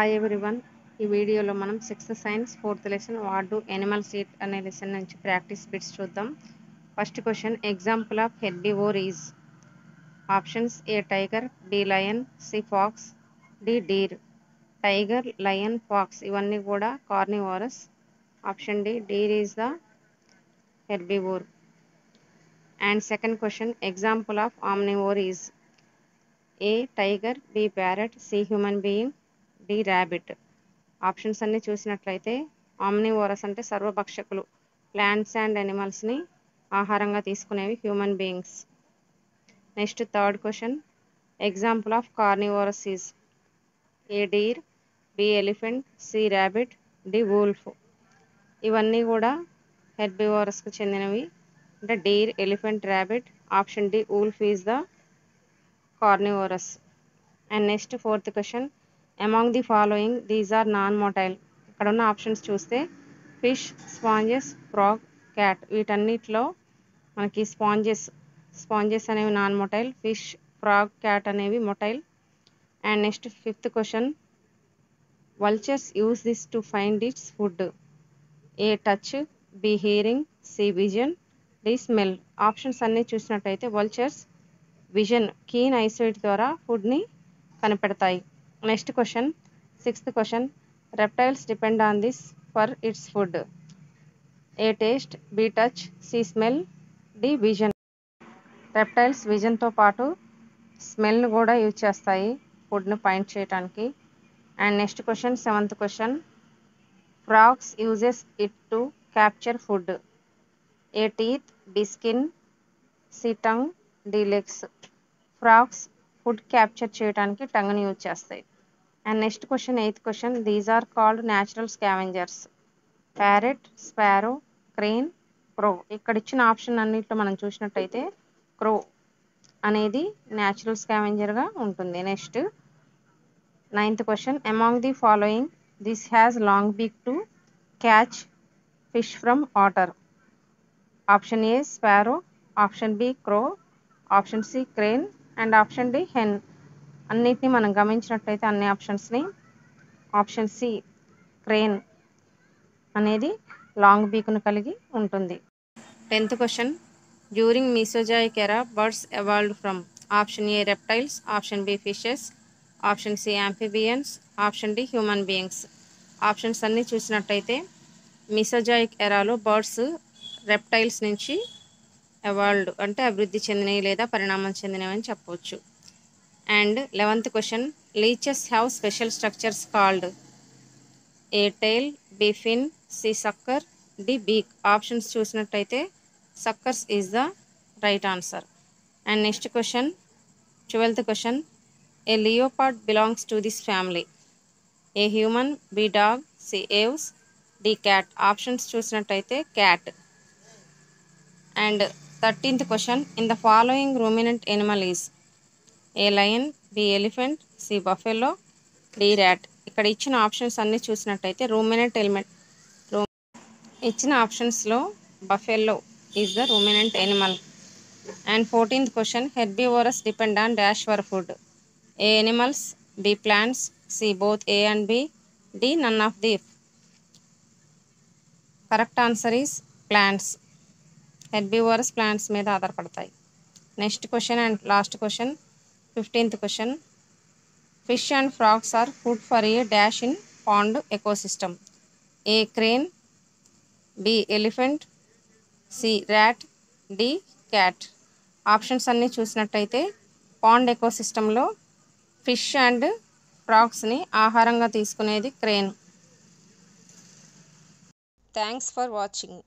Hi everyone. ఈ వీడియోలో మనం 6th science 4th lesson what do animals eat అనే లెసన్ నుంచి ప్రాక్టీస్ బిట్స్ చూద్దాం. First question, example of herbivore is. Options: A tiger, B lion, C fox, D deer. Tiger, lion, fox ఇవన్నీ కూడా carnivorous. Option D, deer is the herbivore. And second question, example of omnivore is. A tiger, B parrot, C human being, D rabbit. Options అన్ని చూసినట్లయితే omnivorous అంటే సర్వభక్షకులు, plants and యానిమల్స్ని ఆహారంగా తీసుకునేవి human beings. Next third question, example of carnivorous is. A deer, B elephant, C rabbit, D wolf. ఇవన్నీ కూడా హెర్బివోరస్కి చెందినవి. అంటే deer, elephant, rabbit. Option D, wolf is the carnivorous. And next fourth question, among the following these are non motile. ఇక్కడ ఉన్న options చూస్తే fish, sponges, frog, cat. వీటన్నిటిలో మనకి స్పాంజెస్ అనేవి non motile, fish, frog, cat అనేవి motile. And next fifth question, vultures use this to find its food. A touch, B hearing, C vision, D smell. Options అన్నీ చూసినట్టయితే vultures vision, keen eyesight ద్వారా ఫుడ్ని కనిపెడతాయి. Next question, sixth question, reptiles depend on this for its food. A taste, B touch, C smell, D vision. Reptiles విజన్తో పాటు స్మెల్ని కూడా use చేస్తాయి ఫుడ్ని ఫైండ్ చేయడానికి. And next question, seventh question, frogs uses it to capture food. A teeth, B skin, C tongue, D legs. Frogs food capture చేయడానికి టంగ్ని use చేస్తాయి. And next question, eighth question, these are called natural scavengers. Parrot, sparrow, crane, crow. ఇక్కడ ఇచ్చిన option అన్నింటిలో మనం చూసినట్టయితే క్రో అనేది natural స్కావెంజర్గా ఉంటుంది. Next ninth question, among the following this has long beak to catch fish from water. Option A sparrow, option B crow, option C crane, and option D hen. అన్నిటిని మనం గమనించినట్లయితే అన్ని ఆప్షన్స్ని ఆప్షన్ సి క్రేన్ అనేది long బీక్ను కలిగి ఉంటుంది. 10th question, during Mesozoic era birds evolved from. Option A reptiles, option B fishes, option C amphibians, option D human beings. Options అన్నీ చూసినట్టయితే మీసోజాయిక్ ఎరాలో బర్డ్స్ రెప్టైల్స్ నుంచి ఎవాల్వ్డ్ అంటే అభివృద్ధి చెందినవి లేదా పరిణామం చెందినవి అని చెప్పవచ్చు. And 11th question, leeches have special structures called. A tail, B fin, C sucker, D beak. Options చూసినట్టయితే suckers is the right answer. And next question, 12th question, a leopard belongs to this family. A human, B dog, C aves, D cat. Options చూసినట్టయితే cat. And 13th question, in the following ruminant animal is. A lion, B elephant, C buffalo, D rat. ఇక్కడ ఇచ్చిన options అన్నీ చూసినట్టయితే ruminant ఇచ్చిన ఆప్షన్స్లో buffalo is the ruminant animal. And 14th question, herbivorous depend on dash for food. A animals, B plants, C both A and B, D none of the. Correct answer is plants. Herbivorous plants మీద ఆధారపడతాయి. Next question and last question, 15th question, fish and frogs are food for a dash in pond ecosystem. A crane, B elephant, C rat, D cat. Options అన్నీ చూసినట్టయితే pond ఎకోసిస్టంలో fish and ఫ్రాగ్స్ని ఆహారంగా తీసుకునేది crane. Thanks for watching.